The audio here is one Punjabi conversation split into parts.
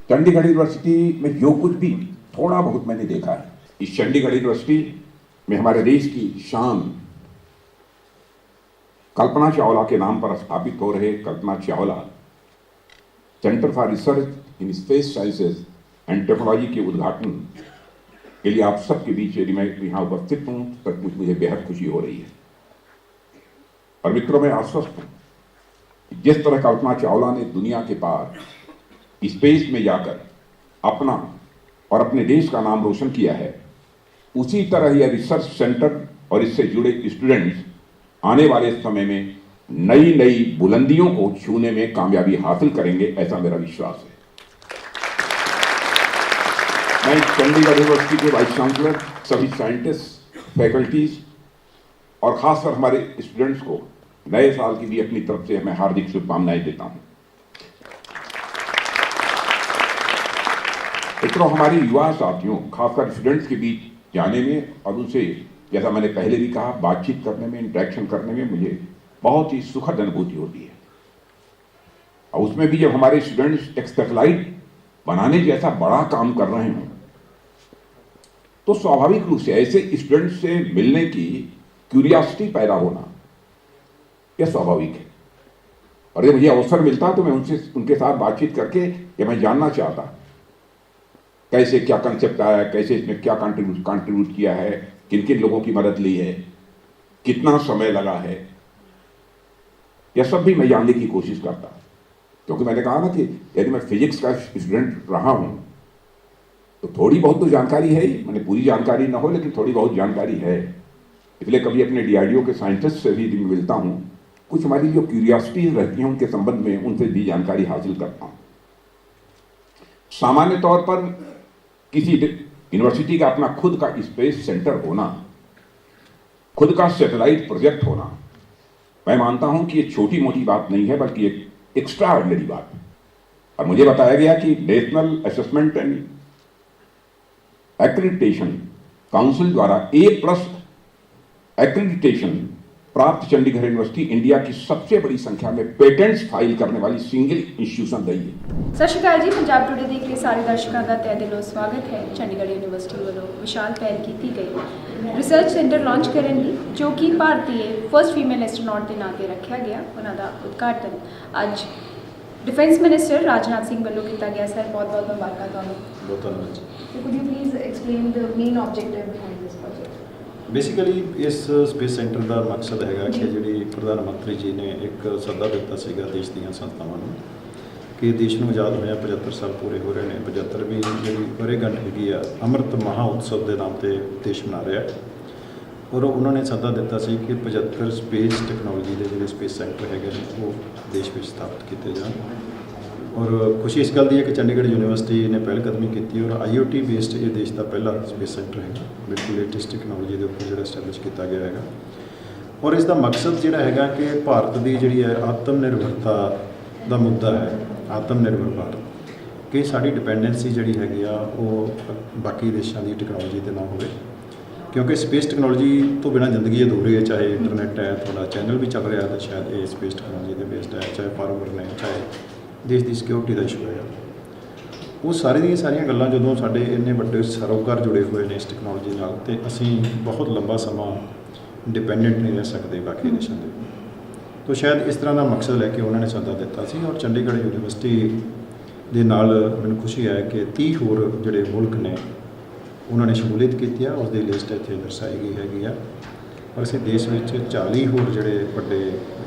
चंडीगढ़ यूनिवर्सिटी में जो कुछ भी थोड़ा बहुत मैंने देखा है, इस चंडीगढ़ यूनिवर्सिटी में हमारे देश की शान कल्पना चावला के नाम पर स्थापित हो रहे Kalpana Chawla centre for research in space sciences and technology के उद्घाटन के लिए आप सबके बीच यदि मैं यहाँ उपस्थित हूँ सचमुच मुझे बेहद खुशी हो रही है। और मित्रों, मैं आश्वस्त हूँ जिस तरह कल्पना चावला ने दुनिया के पार स्पेस में जाकर अपना और अपने देश का नाम रोशन किया है, उसी तरह यह रिसर्च सेंटर और इससे जुड़े स्टूडेंट्स आने वाले समय में नई नई बुलंदियों को छूने में कामयाबी हासिल करेंगे, ऐसा मेरा विश्वास है। मैं चंडीगढ़ यूनिवर्सिटी के वाइस चांसलर, सभी साइंटिस्ट, फैकल्टीज और खासकर हमारे स्टूडेंट्स को नए साल की भी अपनी तरफ से मैं हार्दिक शुभकामनाएं देता हूं। मित्रों, हमारे युवा साथियों खासकर स्टूडेंट्स के बीच जाने में और उनसे, जैसा मैंने पहले भी कहा, बातचीत करने में, इंटरेक्शन करने में मुझे बहुत ही सुखद अनुभूति होती है। और उसमें भी जब हमारे स्टूडेंट्स एक सैटेलाइट बनाने जैसा बड़ा काम कर रहे हों तो स्वाभाविक रूप से ऐसे स्टूडेंट्स से मिलने की क्यूरियोसिटी पैदा होना यह स्वाभाविक है। और जब मुझे अवसर मिलता तो मैं उनके साथ बातचीत करके ये मैं जानना चाहता कैसे क्या कंसेप्ट आया, कैसे इसमें क्या कंट्रीब्यूट किया है, किन किन लोगों की मदद ली है, कितना समय लगा है, यह सब भी मैं जानने की कोशिश करता। क्योंकि मैंने कहा ना कि यदि मैं फिजिक्स का स्टूडेंट रहा हूं तो थोड़ी बहुत तो जानकारी है ही, मैंने पूरी जानकारी ना हो लेकिन थोड़ी बहुत जानकारी है। इसलिए कभी अपने डीआरडीओ के साइंटिस्ट से भी मिलता हूं, कुछ हमारी जो क्यूरियोसिटीज रहती हैं उनके संबंध में उनसे भी जानकारी हासिल करता हूं। सामान्य तौर पर किसी यूनिवर्सिटी का अपना खुद का स्पेस सेंटर होना, खुद का सैटेलाइट प्रोजेक्ट होना, मैं मानता हूं कि ये छोटी मोटी बात नहीं है बल्कि एक एक्स्ट्रा ऑर्डिनरी बात है। और मुझे बताया गया कि national assessment and accreditation council द्वारा A+ एक्रेडिटेशन प्राप्त चंडीगढ़ यूनिवर्सिटी इंडिया की सबसे बड़ी संख्या में पेटेंट्स फाइल करने वाली सिंगल इंस्टीट्यूशन रही है। सत श्री अकाल जी, पंजाब टुडे देख रहे सारे दर्शकों का तहे दिलों स्वागत है। चंडीगढ़ यूनिवर्सिटी वालों विशाल पहल की गई रिसर्च सेंटर लॉन्च करने की, जो कि भारतीय फर्स्ट फीमेल एस्ट्रोनॉट के नाम से रखा गया। उन्होंने उद्घाटन अज डिफेंस मिनिस्टर राजनाथ सिंह वालों किया गया। सर, बहुत बहुत मुबारक ਤੁਹਾਨੂੰ। बहुत धन्यवाद। Could you please explain the main objective behind this project? Basically इस स्पेस सेंटर ਦਾ ਮਕਸਦ ਹੈਗਾ ਕਿ ਜਿਹੜੀ ਪ੍ਰਧਾਨ ਮੰਤਰੀ ਜੀ ਨੇ ਇੱਕ ਸੱਦਾ ਦਿੱਤਾ ਸੀਗਾ ਦੇਸ਼ ਦੀਆਂ ਸੰਸਥਾਵਾਂ ਨੂੰ ਕਿ ਦੇਸ਼ ਨੂੰ ਆਜ਼ਾਦ ਹੋਇਆ 75 ਸਾਲ ਪੂਰੇ ਹੋ ਰਹੇ ਨੇ। 75ਵੀਂ ਜਿਹੜੀ ਵਰ੍ਹੇਗੰਢ ਹੈਗੀ ਆ ਅੰਮ੍ਰਿਤ ਮਹਾਉਤਸਵ ਦੇ ਨਾਮ ਤੇ ਦੇਸ਼ ਮਨਾ ਰਿਹਾ ਔਰ ਉਹਨਾਂ ਨੇ ਸੱਦਾ ਦਿੱਤਾ ਸੀ ਕਿ 75 ਸਪੇਸ ਟੈਕਨੋਲੋਜੀ ਦੇ ਜਿਹੜੇ ਸਪੇਸ ਸੈਂਟਰ ਹੈਗੇ ਨੇ ਉਹ ਦੇਸ਼ ਵਿੱਚ ਸਥਾਪਿਤ ਕੀਤੇ ਜਾਣ। और खुशी इस गल की है कि चंडीगढ़ यूनिवर्सिटी ने पहलकदमी की और IoT बेस्ड ये देश का पहला स्पेस सेंटर है, बिल्कुल लेटेस्ट टैक्नोलॉजी के उपर जो एस्टैबलिश किया गया है। और इसका मकसद जोड़ा है कि भारत की जी है आत्मनिर्भरता का मुद्दा है, आत्मनिर्भर भारत, कि साड़ी डिपेंडेंसी जी हैगी वो बाकी देशों की टैक्नोलॉजी से ना हो, क्योंकि स्पेस टैक्नोलॉजी तो बिना जिंदगी अधूरी है। चाहे इंटरनेट है, थोड़ा चैनल भी चल रहा है तो शायद ये स्पेस टैक्नोलॉजी के बेस्ड है, चाहे फार्मर ने, चाहे देश की सिक्योरिटी का इशू है। वो सारी दी सारिया गल्लां जदों साडे इन्ने वड्डे सरोकार जुड़े हुए ने इस टैक्नोलॉजी नाल ते असीं बहुत लंबा समा डिपेंडेंट नहीं रह सकते बाकी देशों के। तो शायद इस तरह का मकसद लैके उन्होंने सद्दा दिता सी और चंडीगढ़ यूनिवर्सिटी दे नाल मैनूं खुशी है कि 30 होर जिहड़े मुल्क ने उन्होंने शमूलीयत की है। उसकी लिस्ट इत्थे दर्शाई गई हैगी आ और असीं देश में 40 होर जिहड़े वड्डे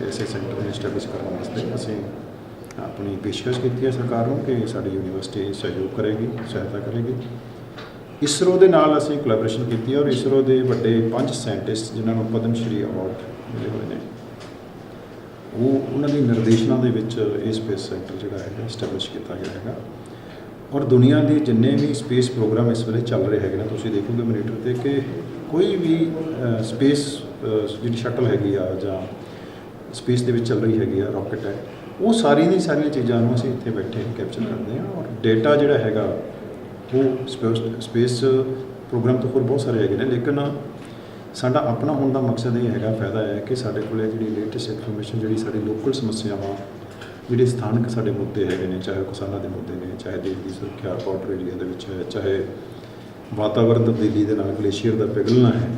ऐसे सेंटर ने एस्टैबलिश करने वास्ते असीं अपनी पेशकश की है सरकार को कि साड़ी यूनिवर्सिटी सहयोग करेगी, सहायता करेगी। इसरो के नाल असीं कोलैबोरेशन की और इसरो के वड्डे 5 साइंटिस्ट जिन्होंने पद्म श्री अवार्ड मिले हुए हैं वो उन्होंने निर्देशना के ये स्पेस सेंटर जोड़ा है एस्टैबलिश किया गया है। और दुनिया के जिन्ने भी स्पेस प्रोग्राम इस वे चल रहे हैं, तुसीं देखोगे मोनीटर पर कि कोई भी स्पेस जी शटल हैगी जां स्पेस के चल रही हैगी रॉकेट है, वो सारी दी सारिया चीज़ों असीं इत्थे बैठे कैप्चर करते हैं। और डेटा जोड़ा है वो स्पेस प्रोग्राम तो होर बहुत सारे है, लेकिन साडा अपना होने का मकसद ये है, फायदा है कि साडे कोल जिहड़ी लेटेस्ट इन्फॉर्मेशन जिहड़ी साडी लोकल समस्यावां ਜਿਹੜੇ ਸਥਾਨਕ ਸਾਡੇ ਮੁੱਦੇ ਹੈਗੇ ਨੇ, ਚਾਹੇ ਕਿਸਾਨਾਂ ਦੇ ਮੁੱਦੇ ਨੇ, ਚਾਹੇ ਦੇਸ਼ ਦੀ ਸੁਰੱਖਿਆ ਬਾਰਡਰ ਏਰੀਆ ਦੇ ਵਿੱਚ ਹੈ, ਚਾਹੇ ਵਾਤਾਵਰਣ ਤਬਦੀਲੀ ਦੇ ਨਾਲ ਗਲੇਸ਼ੀਅਰ ਦਾ ਪਿਘਲਣਾ ਹੈ,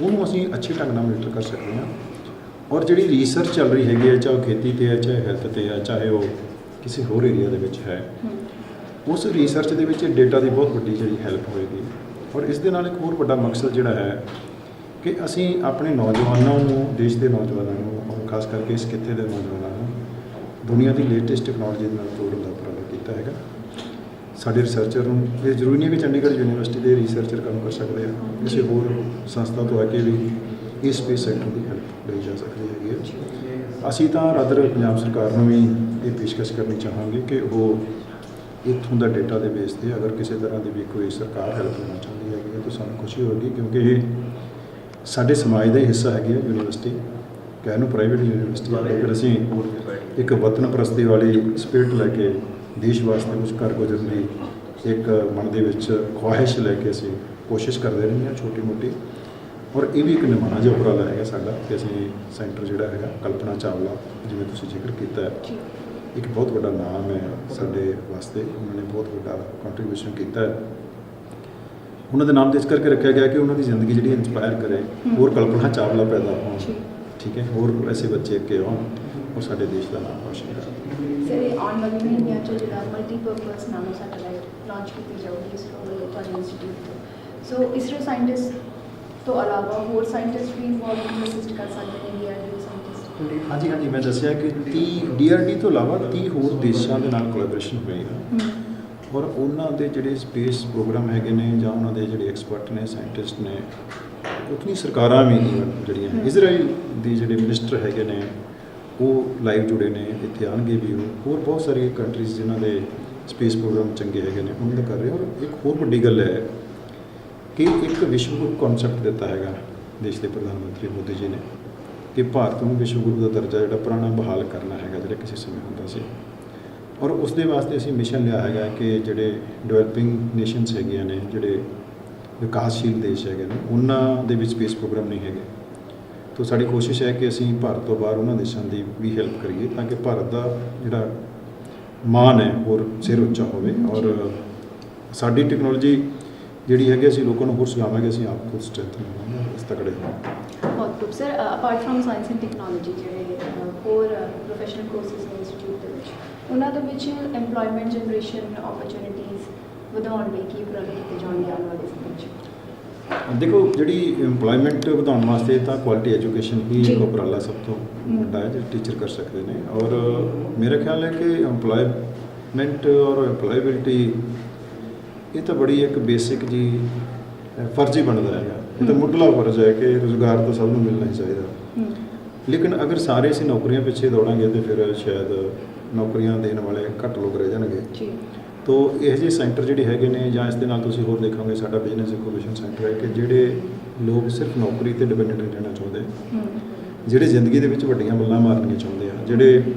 ਉਹਨੂੰ ਅਸੀਂ ਅੱਛੇ ਢੰਗ ਨਾਲ ਮੋਨੀਟਰ ਕਰ ਸਕਦੇ ਹਾਂ। ਔਰ ਜਿਹੜੀ ਰਿਸਰਚ ਚੱਲ ਰਹੀ ਹੈਗੀ ਹੈ, ਚਾਹੇ ਉਹ ਖੇਤੀ 'ਤੇ ਹੈ, ਚਾਹੇ ਹੈਲਥ 'ਤੇ ਹੈ, ਚਾਹੇ ਉਹ ਕਿਸੇ ਹੋਰ ਏਰੀਆ ਦੇ ਵਿੱਚ ਹੈ, ਉਸ ਰਿਸਰਚ ਦੇ ਵਿੱਚ ਡੇਟਾ ਦੀ ਬਹੁਤ ਵੱਡੀ ਜਿਹੜੀ ਹੈਲਪ ਹੋਏਗੀ। ਔਰ ਇਸ ਦੇ ਨਾਲ ਇੱਕ ਹੋਰ ਵੱਡਾ ਮਕਸਦ ਜਿਹੜਾ ਹੈ ਕਿ ਅਸੀਂ ਆਪਣੇ ਨੌਜਵਾਨਾਂ ਨੂੰ, ਦੇਸ਼ ਦੇ ਨੌਜਵਾਨਾਂ ਨੂੰ, ਔਰ ਖਾਸ ਕਰਕੇ ਇਸ ਖਿੱਤੇ ਦੇ ਨੌਜਵਾਨਾਂ ਨੂੰ ਦੁਨੀਆ ਦੀ ਲੇਟੈਸਟ ਟੈਕਨੋਲੋਜੀ ਦੇ ਨਾਲ ਜੋੜਨ ਦਾ ਉਪਰਾਲਾ ਕੀਤਾ ਹੈਗਾ। ਸਾਡੇ ਰਿਸਰਚਰ ਨੂੰ, ਇਹ ਜ਼ਰੂਰੀ ਨਹੀਂ ਕਿ ਚੰਡੀਗੜ੍ਹ ਯੂਨੀਵਰਸਿਟੀ ਦੇ ਰਿਸਰਚਰ ਕੰਮ ਕਰ ਸਕਦੇ ਆ, ਕਿਸੇ ਹੋਰ ਸੰਸਥਾ ਤੋਂ ਆ ਕੇ ਵੀ ਇਸ ਸਪੇਸ ਸੈਕਟਰ ਦੀ ਹੈਲਪ ਲਈ ਜਾ ਸਕਦੀ ਹੈਗੀ ਹੈ। ਅਸੀਂ ਤਾਂ ਰਾਦਰ ਪੰਜਾਬ ਸਰਕਾਰ ਨੂੰ ਵੀ ਇਹ ਪੇਸ਼ਕਸ਼ ਕਰਨੀ ਚਾਹਾਂਗੇ ਕਿ ਉਹ ਇੱਥੋਂ ਦਾ ਡੇਟਾ ਦੇ ਬੇਸ 'ਤੇ ਅਗਰ ਕਿਸੇ ਤਰ੍ਹਾਂ ਦੀ ਵੀ ਕੋਈ ਸਰਕਾਰ ਹੈਲਪ ਲੈਣਾ ਚਾਹੁੰਦੀ ਹੈਗੀ ਹੈ ਤਾਂ ਸਾਨੂੰ ਖੁਸ਼ੀ ਹੋਵੇਗੀ, ਕਿਉਂਕਿ ਇਹ ਸਾਡੇ ਸਮਾਜ ਦਾ ਹੀ ਹਿੱਸਾ ਹੈਗੀ ਹੈ ਯੂਨੀਵਰਸਿਟੀ, ਕਹਿ ਨੂੰ ਪ੍ਰਾਈਵੇਟ ਯੂਨੀਵਰਸਿਟੀ ਹੈ, ਲੇਕਿਨ ਅਸੀਂ ਇੱਕ ਵਤਨ ਪ੍ਰਸਤੀ ਵਾਲੀ ਸਪਿਰਿਟ ਲੈ ਕੇ ਦੇਸ਼ ਵਾਸਤੇ ਕੁਝ ਕਰ ਗੁਜ਼ਰਨ ਦੀ ਇੱਕ ਮਨ ਦੇ ਵਿੱਚ ਖੁਆਹਿਸ਼ ਲੈ ਕੇ ਅਸੀਂ ਕੋਸ਼ਿਸ਼ ਕਰਦੇ ਰਹਿੰਦੇ ਹਾਂ ਛੋਟੀ ਮੋਟੀ। ਔਰ ਇਹ ਵੀ ਇੱਕ ਨਿਮਾਣਾ ਜਿਹਾ ਉਪਰਾਲਾ ਹੈਗਾ ਸਾਡਾ ਕਿ ਅਸੀਂ ਸੈਂਟਰ ਜਿਹੜਾ ਹੈਗਾ ਕਲਪਨਾ ਚਾਵਲਾ, ਜਿਵੇਂ ਤੁਸੀਂ ਜ਼ਿਕਰ ਕੀਤਾ ਹੈ, ਇੱਕ ਬਹੁਤ ਵੱਡਾ ਨਾਮ ਹੈ ਸਾਡੇ ਵਾਸਤੇ, ਉਹਨਾਂ ਨੇ ਬਹੁਤ ਵੱਡਾ ਕੰਟਰੀਬਿਊਸ਼ਨ ਕੀਤਾ ਹੈ। ਉਹਨਾਂ ਦੇ ਨਾਮ ਤੇ ਇਸ ਕਰਕੇ ਰੱਖਿਆ ਗਿਆ ਕਿ ਉਹਨਾਂ ਦੀ ਜ਼ਿੰਦਗੀ ਜਿਹੜੀ ਇੰਸਪਾਇਰ ਕਰੇ, ਹੋਰ ਕਲਪਨਾ ਚਾਵਲਾ ਪੈਦਾ ਹੋਣ, ਠੀਕ ਹੈ, ਹੋਰ ਐਸੇ ਬੱਚੇ ਅੱਗੇ ਆਉਣ ਔਰ ਸਾਡੇ ਦੇਸ਼ ਦਾ ਨਾਮ ਰੋਸ਼ਨ ਕਰਨ। ਸਰ, ਇਹ ਆਉਣ ਵਾਲੇ ਮਹੀਨਿਆਂ 'ਚ ਜਿਹੜਾ ਮਲਟੀਪਰਪਸ ਨਾਨੋ ਸੈਟੇਲਾਈਟ ਲਾਂਚ ਕੀਤੀ ਜਾਊਗੀ ਇਸਰੋ ਵੱਲੋਂ ਤੁਹਾਡੇ ਇੰਸਟੀਟਿਊਟ ਤੋਂ, ਸੋ ਇਸਰੋ ਸਾਇੰਟਿਸਟ ਤੋਂ ਇਲਾਵਾ ਹੋਰ ਸਾਇੰਟਿਸਟ ਵੀ ਇਨਵੋਲਵ ਅਸਿਸਟ ਕਰ ਸਕਦੇ ਨੇ, DRDO ਸਾਇੰਟਿਸਟ? ਹਾਂਜੀ, ਮੈਂ ਦੱਸਿਆ ਕਿ 30 DRD ਤੋਂ ਇਲਾਵਾ 30 ਹੋਰ ਦੇਸ਼ਾਂ ਦੇ ਨਾਲ ਕੋਲੈਬੋਰੇਸ਼ਨ ਹੋਈ ਹੈ ਔਰ ਉਹਨਾਂ ਦੇ ਜਿਹੜੇ ਸਪੇਸ ਪ੍ਰੋਗਰਾਮ ਹੈਗੇ ਨੇ ਜਾਂ ਉਹਨਾਂ ਦੇ ਜਿਹੜੇ ਐਕਸਪਰਟ ਨੇ, ਸਾਇੰਟਿਸਟ ਨੇ, ਉਤਨੀ ਸਰਕਾਰਾਂ ਵੀ ਜਿਹੜੀਆਂ ਇਜ਼ਰਾਈਲ ਦੀ ਜਿਹੜੇ ਮਿਨਿਸਟਰ ਹੈਗੇ ਨੇ ਉਹ ਲਾਈਵ ਜੁੜੇ ਨੇ, ਇੱਥੇ ਆਉਣਗੇ ਵੀ। ਹੋਰ ਬਹੁਤ ਸਾਰੀ ਕੰਟਰੀਜ਼ ਜਿਨ੍ਹਾਂ ਦੇ ਸਪੇਸ ਪ੍ਰੋਗਰਾਮ ਚੰਗੇ ਹੈਗੇ ਨੇ ਉਹਨਾਂ ਦਾ ਕਰ ਰਹੇ। ਔਰ ਇੱਕ ਹੋਰ ਵੱਡੀ ਗੱਲ ਹੈ ਕਿ ਇੱਕ ਵਿਸ਼ਵ ਗੁਰੂ ਕਨਸੈਪਟ ਦਿੱਤਾ ਹੈਗਾ ਦੇਸ਼ ਦੇ ਪ੍ਰਧਾਨ ਮੰਤਰੀ ਮੋਦੀ ਜੀ ਨੇ ਕਿ ਭਾਰਤ ਨੂੰ ਵਿਸ਼ਵ ਗੁਰੂ ਦਾ ਦਰਜਾ ਜਿਹੜਾ ਪੁਰਾਣਾ ਬਹਾਲ ਕਰਨਾ ਹੈਗਾ, ਜਿਹੜਾ ਕਿਸੇ ਸਮੇਂ ਹੁੰਦਾ ਸੀ। ਔਰ ਉਸ ਦੇ ਵਾਸਤੇ ਅਸੀਂ ਮਿਸ਼ਨ ਲਿਆ ਹੈਗਾ ਕਿ ਜਿਹੜੇ ਡਿਵੈਲਪਿੰਗ ਨੇਸ਼ਨਸ ਹੈਗੀਆਂ ਨੇ, ਜਿਹੜੇ ਵਿਕਾਸਸ਼ੀਲ ਦੇਸ਼ ਹੈਗੇ ਨੇ, ਉਹਨਾਂ ਦੇ ਵਿੱਚ ਸਪੇਸ ਪ੍ਰੋਗਰਾਮ ਨਹੀਂ ਹੈਗੇ। ਤਾਂ ਸਾਡੀ ਕੋਸ਼ਿਸ਼ ਹੈ ਕਿ ਅਸੀਂ ਭਾਰਤ ਤੋਂ ਬਾਹਰ ਉਹਨਾਂ ਦੇਸ਼ਾਂ ਦੀ ਵੀ ਹੈਲਪ ਕਰੀਏ ਤਾਂ ਕਿ ਭਾਰਤ ਦਾ ਜਿਹੜਾ ਮਾਣ ਹੈ ਹੋਰ ਸਿਰ ਉੱਚਾ ਹੋਵੇ। ਔਰ ਸਾਡੀ ਟੈਕਨੋਲੋਜੀ ਜਿਹੜੀ ਹੈਗੀ ਅਸੀਂ ਲੋਕਾਂ ਨੂੰ ਹੋਰ ਸੁਝਾਵਾਂਗੇ, ਅਸੀਂ ਆਪ ਖੁਦ ਸਟਰੈਂਥਨ ਹੋਵਾਂਗੇ, ਇਸ ਤਕੜੇ ਹੋਵਾਂਗੇ। ਬਹੁਤ ਖੂਬ sir, apart from science and technology ਜਿਹੜੇ ਹੋਰ ਪ੍ਰੋਫੈਸ਼ਨਲ ਕੋਰਸਿਸ ਨੇ ਇੰਸਟੀਟਿਊਟ ਦੇ ਵਿੱਚ, ਉਹਨਾਂ ਦੇ ਵਿੱਚ ਐਮਪਲੋਇਮੈਂਟ ਜਨਰੇਸ਼ਨ ਓਪਰਚੁਨਿਟੀਜ਼ ਵਧਾਉਣ ਲਈ ਕੀ ਉਪਰਾਲੇ ਕੀਤੇ ਜਾਣਗੇ ਆਉਣ ਵਾਲੇ ਸਮੇਂ 'ਚ? ਦੇਖੋ, ਜਿਹੜੀ ਇੰਪਲੋਇਮੈਂਟ ਵਧਾਉਣ ਵਾਸਤੇ ਤਾਂ ਕੁਆਲਿਟੀ ਐਜੂਕੇਸ਼ਨ ਹੀ ਇੱਕ ਉਪਰਾਲਾ ਸਭ ਤੋਂ ਵੱਡਾ ਹੈ ਜਿਹੜਾ ਟੀਚਰ ਕਰ ਸਕਦੇ ਨੇ। ਔਰ ਮੇਰਾ ਖਿਆਲ ਹੈ ਕਿ ਇੰਪਲੋਇਮੈਂਟ ਔਰ ਇੰਪਲੋਏਬਿਲਟੀ ਇਹ ਤਾਂ ਬੜੀ ਇੱਕ ਬੇਸਿਕ ਜੀ ਫਰਜ਼ ਹੀ ਬਣਦਾ ਹੈਗਾ। ਇਹ ਤਾਂ ਮੁੱਢਲਾ ਫਰਜ਼ ਹੈ ਕਿ ਰੁਜ਼ਗਾਰ ਤਾਂ ਸਭ ਨੂੰ ਮਿਲਣਾ ਹੀ ਚਾਹੀਦਾ। ਲੇਕਿਨ ਅਗਰ ਸਾਰੇ ਅਸੀਂ ਨੌਕਰੀਆਂ ਪਿੱਛੇ ਦੌੜਾਂਗੇ ਤਾਂ ਫਿਰ ਸ਼ਾਇਦ ਨੌਕਰੀਆਂ ਦੇਣ ਵਾਲੇ ਘੱਟ ਲੋਕ ਰਹਿ ਜਾਣਗੇ। ਤੋ ਇਹ ਜਿਹੇ ਸੈਂਟਰ ਜਿਹੜੇ ਹੈਗੇ ਨੇ, ਜਾਂ ਇਸ ਦੇ ਨਾਲ ਤੁਸੀਂ ਹੋਰ ਦੇਖੋਗੇ ਸਾਡਾ ਬਿਜ਼ਨਸ ਇਨਕੂਬੇਸ਼ਨ ਸੈਂਟਰ ਹੈ ਕਿ ਜਿਹੜੇ ਲੋਕ ਸਿਰਫ ਨੌਕਰੀ 'ਤੇ ਡਿਪੈਂਡੈਂਟ ਨਹੀਂ ਰਹਿਣਾ ਚਾਹੁੰਦੇ, ਜਿਹੜੇ ਜ਼ਿੰਦਗੀ ਦੇ ਵਿੱਚ ਵੱਡੀਆਂ ਮੱਲਾਂ ਮਾਰਨੀਆਂ ਚਾਹੁੰਦੇ ਆ,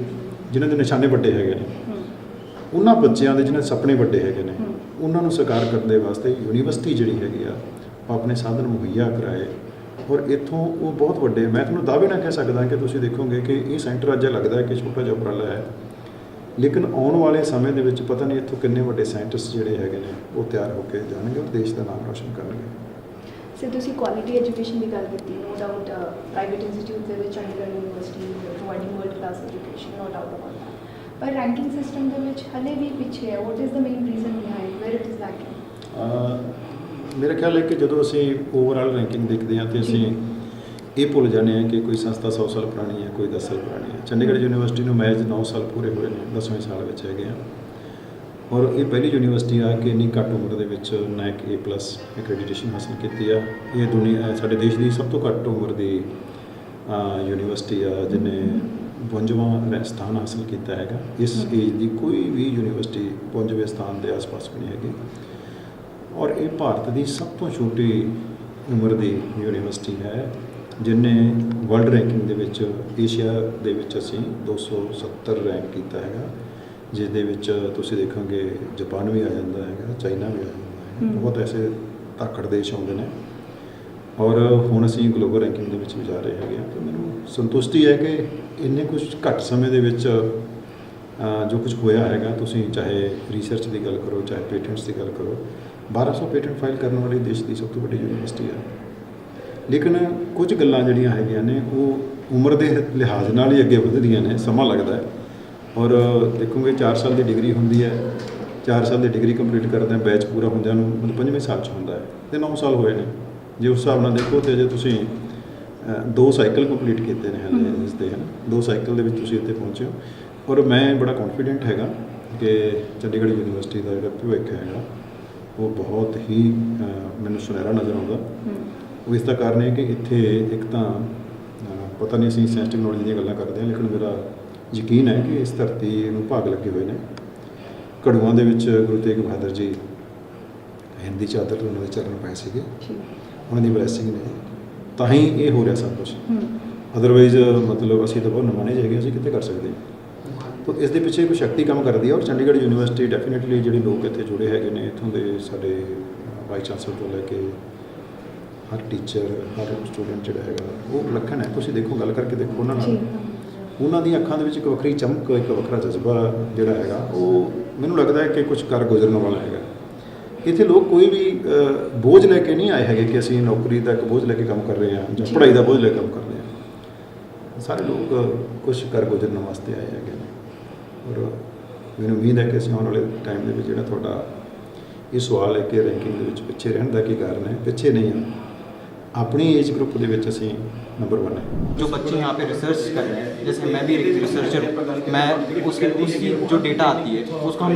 ਜਿਨ੍ਹਾਂ ਦੇ ਨਿਸ਼ਾਨੇ ਵੱਡੇ ਹੈਗੇ ਨੇ, ਉਹਨਾਂ ਬੱਚਿਆਂ ਦੇ ਜਿਹਨਾਂ ਦੇ ਸੁਪਨੇ ਵੱਡੇ ਹੈਗੇ ਨੇ, ਉਹਨਾਂ ਨੂੰ ਸਾਕਾਰ ਕਰਨ ਦੇ ਵਾਸਤੇ ਯੂਨੀਵਰਸਿਟੀ ਜਿਹੜੀ ਹੈਗੀ ਆ ਉਹ ਆਪਣੇ ਸਾਧਨ ਮੁਹੱਈਆ ਕਰਾਏ। ਔਰ ਇੱਥੋਂ ਉਹ ਬਹੁਤ ਵੱਡੇ, ਮੈਂ ਤੁਹਾਨੂੰ ਦਾਅਵੇ ਨਾਲ ਕਹਿ ਸਕਦਾ ਕਿ ਤੁਸੀਂ ਦੇਖੋਗੇ ਕਿ ਇਹ ਸੈਂਟਰ ਅੱਜ ਲੱਗਦਾ ਹੈ ਕਿ ਛੋਟਾ ਜਿਹਾ ਉਪਰਾਲਾ ਹੈ, ਲੇਕਿਨ ਆਉਣ ਵਾਲੇ ਸਮੇਂ ਦੇ ਵਿੱਚ ਪਤਾ ਨਹੀਂ ਇੱਥੋਂ ਕਿੰਨੇ ਵੱਡੇ ਸਾਇੰਟਿਸਟ ਜਿਹੜੇ ਹੈਗੇ ਨੇ ਉਹ ਤਿਆਰ ਹੋ ਕੇ ਜਾਣਗੇ ਔਰ ਦੇਸ਼ ਦਾ ਨਾਮ ਰੋਸ਼ਨ ਕਰਨਗੇ। ਸਰ, ਤੁਸੀਂ ਕੁਆਲਿਟੀ ਐਜੂਕੇਸ਼ਨ ਦੀ ਗੱਲ ਕੀਤੀ, ਨੋ ਡਾਊਟ ਪ੍ਰਾਈਵੇਟ ਇੰਸਟੀਟਿਊਟ ਦੇ ਵਿੱਚ Chandigarh university providing world class education, no doubt about that, ਪਰ ਰੈਂਕਿੰਗ ਸਿਸਟਮ ਦੇ ਵਿੱਚ ਹਲੇ ਵੀ ਪਿੱਛੇ ਹੈ। What is the main reason behind where it is lacking? ਮੇਰਾ ਖਿਆਲ ਹੈ ਕਿ ਜਦੋਂ ਅਸੀਂ ਓਵਰਆਲ ਰੈਂਕਿੰਗ ਦੇਖਦੇ ਹਾਂ ਤੇ ਅਸੀਂ ਇਹ ਭੁੱਲ ਜਾਂਦੇ ਹਾਂ ਕਿ ਕੋਈ ਸੰਸਥਾ 100 ਸਾਲ ਪੁਰਾਣੀ ਹੈ, ਕੋਈ 10 ਸਾਲ ਪੁਰਾਣੀ ਹੈ। ਚੰਡੀਗੜ੍ਹ ਯੂਨੀਵਰਸਿਟੀ ਨੂੰ ਮੈਚ 9 ਸਾਲ ਪੂਰੇ ਹੋਏ ਨੇ, 10ਵੇਂ ਸਾਲ ਵਿੱਚ ਹੈਗੇ ਆ। ਔਰ ਇਹ ਪਹਿਲੀ ਯੂਨੀਵਰਸਿਟੀ ਆ ਕਿ ਇੰਨੀ ਘੱਟ ਉਮਰ ਦੇ ਵਿੱਚ NAAC A+ ਐਕ੍ਰੈਡੀਟੇਸ਼ਨ ਹਾਸਲ ਕੀਤੀ ਆ। ਇਹ ਦੁਨੀਆ ਸਾਡੇ ਦੇਸ਼ ਦੀ ਸਭ ਤੋਂ ਘੱਟ ਉਮਰ ਦੀ ਯੂਨੀਵਰਸਿਟੀ ਆ ਜਿਹਨੇ 52ਵਾਂ ਸਥਾਨ ਹਾਸਲ ਕੀਤਾ ਹੈਗਾ। ਇਸ ਏਜ ਦੀ ਕੋਈ ਵੀ ਯੂਨੀਵਰਸਿਟੀ 52ਵੇਂ ਸਥਾਨ ਦੇ ਆਸ-ਪਾਸ ਵੀ ਨਹੀਂ ਹੈਗੀ। ਔਰ ਇਹ ਭਾਰਤ ਦੀ ਸਭ ਤੋਂ ਛੋਟੀ ਉਮਰ ਦੀ ਯੂਨੀਵਰਸਿਟੀ ਹੈ ਜਿਹਨੇ ਵਰਲਡ ਰੈਂਕਿੰਗ ਦੇ ਵਿੱਚ ਏਸ਼ੀਆ ਦੇ ਵਿੱਚ ਅਸੀਂ 270 ਰੈਂਕ ਕੀਤਾ ਹੈਗਾ, ਜਿਸ ਦੇ ਵਿੱਚ ਤੁਸੀਂ ਦੇਖੋਗੇ ਜਾਪਾਨ ਵੀ ਆ ਜਾਂਦਾ ਹੈਗਾ, ਚਾਈਨਾ ਵੀ ਆ ਜਾਂਦਾ ਹੈ, ਬਹੁਤ ਐਸੇ ਧਾਕੜ ਦੇਸ਼ ਆਉਂਦੇ ਨੇ। ਔਰ ਹੁਣ ਅਸੀਂ ਗਲੋਬਲ ਰੈਂਕਿੰਗ ਦੇ ਵਿੱਚ ਵੀ ਜਾ ਰਹੇ ਹੈਗੇ ਹਾਂ। ਤਾਂ ਮੈਨੂੰ ਸੰਤੁਸ਼ਟੀ ਹੈ ਕਿ ਇੰਨੇ ਕੁਝ ਘੱਟ ਸਮੇਂ ਦੇ ਵਿੱਚ ਜੋ ਕੁਝ ਹੋਇਆ ਹੈਗਾ, ਤੁਸੀਂ ਚਾਹੇ ਰਿਸਰਚ ਦੀ ਗੱਲ ਕਰੋ, ਚਾਹੇ ਪੇਟੈਂਟਸ ਦੀ ਗੱਲ ਕਰੋ, 1200 ਪੇਟੈਂਟ ਫਾਈਲ ਕਰਨ ਵਾਲੀ ਦੇਸ਼ ਦੀ ਸਭ ਤੋਂ ਵੱਡੀ ਯੂਨੀਵਰਸਿਟੀ ਹੈ। ਲੇਕਿਨ ਕੁਝ ਗੱਲਾਂ ਜਿਹੜੀਆਂ ਹੈਗੀਆਂ ਨੇ ਉਹ ਉਮਰ ਦੇ ਲਿਹਾਜ਼ ਨਾਲ ਹੀ ਅੱਗੇ ਵੱਧਦੀਆਂ ਨੇ, ਸਮਾਂ ਲੱਗਦਾ ਹੈ। ਔਰ ਦੇਖੋਗੇ 4 ਸਾਲ ਦੀ ਡਿਗਰੀ ਹੁੰਦੀ ਹੈ, 4 ਸਾਲ ਦੀ ਡਿਗਰੀ ਕੰਪਲੀਟ ਕਰਦੇ ਬੈਚ ਪੂਰਾ ਹੁੰਦਿਆਂ ਨੂੰ ਮਤਲਬ 5ਵੇਂ ਸਾਲ 'ਚ ਹੁੰਦਾ ਹੈ, ਅਤੇ 9 ਸਾਲ ਹੋਏ ਨੇ। ਜੇ ਉਸ ਹਿਸਾਬ ਨਾਲ ਦੇਖੋ ਤਾਂ ਜੇ ਤੁਸੀਂ 2 ਸਾਈਕਲ ਕੰਪਲੀਟ ਕੀਤੇ ਨੇ ਹਾਲੇ ਇਸ ਦੇ, ਹੈ ਨਾ, 2 ਸਾਈਕਲ ਦੇ ਵਿੱਚ ਤੁਸੀਂ ਇੱਥੇ ਪਹੁੰਚੇ ਹੋ। ਔਰ ਮੈਂ ਬੜਾ ਕੌਨਫੀਡੈਂਟ ਹੈਗਾ ਕਿ ਚੰਡੀਗੜ੍ਹ ਯੂਨੀਵਰਸਿਟੀ ਦਾ ਜਿਹੜਾ ਭਵਿੱਖ ਹੈਗਾ ਉਹ ਬਹੁਤ ਹੀ ਮੈਨੂੰ ਸੁਨਹਿਰਾ ਨਜ਼ਰ ਆਉਂਦਾ। ਉਹ ਇਸ ਦਾ ਕਾਰਨ ਹੈ ਕਿ ਇੱਥੇ ਇੱਕ ਤਾਂ ਪਤਾ ਨਹੀਂ ਅਸੀਂ ਸਾਇੰਸ ਟੈਕਨੋਲੋਜੀ ਦੀਆਂ ਗੱਲਾਂ ਕਰਦੇ ਹਾਂ, ਲੇਕਿਨ ਮੇਰਾ ਯਕੀਨ ਹੈ ਕਿ ਇਸ ਧਰਤੀ ਨੂੰ ਭਾਗ ਲੱਗੇ ਹੋਏ ਨੇ। ਘੜੂਆਂ ਦੇ ਵਿੱਚ ਗੁਰੂ ਤੇਗ ਬਹਾਦਰ ਜੀ ਹਿੰਦੀ ਚਾਦਰ ਉਹਨਾਂ ਦੇ ਚਰਨ ਪਏ ਸੀਗੇ, ਉਹਨਾਂ ਦੀ ਬਲੈਸਿੰਗ ਨੇ, ਤਾਂ ਹੀ ਇਹ ਹੋ ਰਿਹਾ ਸਭ ਕੁਛ। ਅਦਰਵਾਈਜ਼ ਮਤਲਬ ਅਸੀਂ ਤਾਂ ਬਹੁਤ ਨਮਾਣੇ ਜਾਏਗੇ, ਅਸੀਂ ਕਿੱਥੇ ਕਰ ਸਕਦੇ ਹਾਂ। ਤਾਂ ਇਸ ਦੇ ਪਿੱਛੇ ਕੋਈ ਸ਼ਕਤੀ ਕੰਮ ਕਰਦੀ ਹੈ। ਔਰ ਚੰਡੀਗੜ੍ਹ ਯੂਨੀਵਰਸਿਟੀ ਡੈਫੀਨੇਟਲੀ ਜਿਹੜੇ ਲੋਕ ਇੱਥੇ ਜੁੜੇ ਹੈਗੇ ਨੇ, ਇੱਥੋਂ ਦੇ ਸਾਡੇ ਵਾਈਸ ਚਾਂਸਲਰ ਤੋਂ ਲੈ ਕੇ ਹਰ ਟੀਚਰ, ਹਰ ਸਟੂਡੈਂਟ ਜਿਹੜਾ ਹੈਗਾ ਉਹ ਵਿਲੱਖਣ ਹੈ। ਤੁਸੀਂ ਦੇਖੋ, ਗੱਲ ਕਰਕੇ ਦੇਖੋ ਉਹਨਾਂ ਨਾਲ, ਉਹਨਾਂ ਦੀਆਂ ਅੱਖਾਂ ਦੇ ਵਿੱਚ ਇੱਕ ਵੱਖਰੀ ਚਮਕ, ਇੱਕ ਵੱਖਰਾ ਜਜ਼ਬਾ ਜਿਹੜਾ ਹੈਗਾ ਉਹ ਮੈਨੂੰ ਲੱਗਦਾ ਹੈ ਕਿ ਕੁਝ ਕਰ ਗੁਜ਼ਰਨ ਵਾਲਾ ਹੈਗਾ। ਇੱਥੇ ਲੋਕ ਕੋਈ ਵੀ ਬੋਝ ਲੈ ਕੇ ਨਹੀਂ ਆਏ ਹੈਗੇ ਕਿ ਅਸੀਂ ਨੌਕਰੀ ਦਾ ਇੱਕ ਬੋਝ ਲੈ ਕੇ ਕੰਮ ਕਰ ਰਹੇ ਹਾਂ ਜਾਂ ਪੜ੍ਹਾਈ ਦਾ ਬੋਝ ਲੈ ਕੇ ਕੰਮ ਕਰ ਰਹੇ ਹਾਂ। ਸਾਰੇ ਲੋਕ ਕੁਝ ਕਰ ਗੁਜ਼ਰਨ ਵਾਸਤੇ ਆਏ ਹੈਗੇ ਨੇ। ਔਰ ਮੈਨੂੰ ਉਮੀਦ ਹੈ ਕਿ ਅਸੀਂ ਆਉਣ ਵਾਲੇ ਟਾਈਮ ਦੇ ਵਿੱਚ ਜਿਹੜਾ ਤੁਹਾਡਾ ਇਹ ਸਵਾਲ ਹੈ ਕਿ ਰੈਂਕਿੰਗ ਦੇ ਵਿੱਚ ਪਿੱਛੇ ਰਹਿਣ ਦਾ ਕੀ ਕਾਰਨ ਹੈ, ਪਿੱਛੇ नहीं है, अपनी एज ग्रुप ਦੇ ਵਿੱਚ ਅਸੀਂ नंबर 1 है। जो बच्चे यहाँ पे रिसर्च कर रहे हैं, जैसे मैं भी एक रिसर्चर हूँ, मैं उसकी जो डेटा आती है उसको हम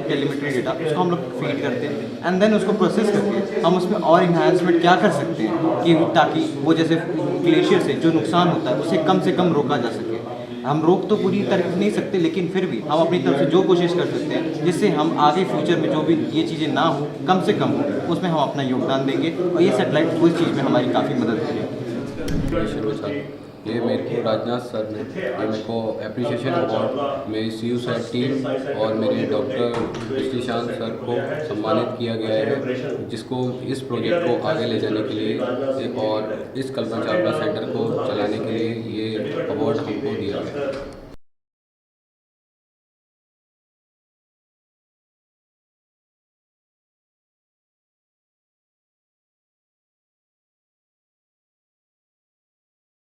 टेलीमेट्री डेटा उसको हम लोग फीड करते हैं एंड देन उसको प्रोसेस करके हम उसमें और इन्हांसमेंट क्या कर सकते हैं कि ताकि वो जैसे ग्लेशियर से जो नुकसान होता है उसे कम रोका जा सके। हम रोक तो पूरी तरह नहीं सकते, लेकिन फिर भी हम अपनी तरफ से जो कोशिश कर सकते हैं जिससे हम आगे फ्यूचर में जो भी ये चीज़ें ना हो, कम से कम हो, उसमें हम अपना योगदान देंगे और ये सैटेलाइट उस चीज़ में हमारी काफ़ी मदद करेगी। ये मेरे को राजनाथ सर ने ये मेरे को एप्रिसिएशन अवार्ड में CU सर टीम और मेरे डॉक्टर श्रीशांत सर को सम्मानित किया गया है, जिसको इस प्रोजेक्ट को आगे ले जाने के लिए और इस कल्पना चावला सेंटर को चलाने के लिए ये अवार्ड हमको दिया गया है।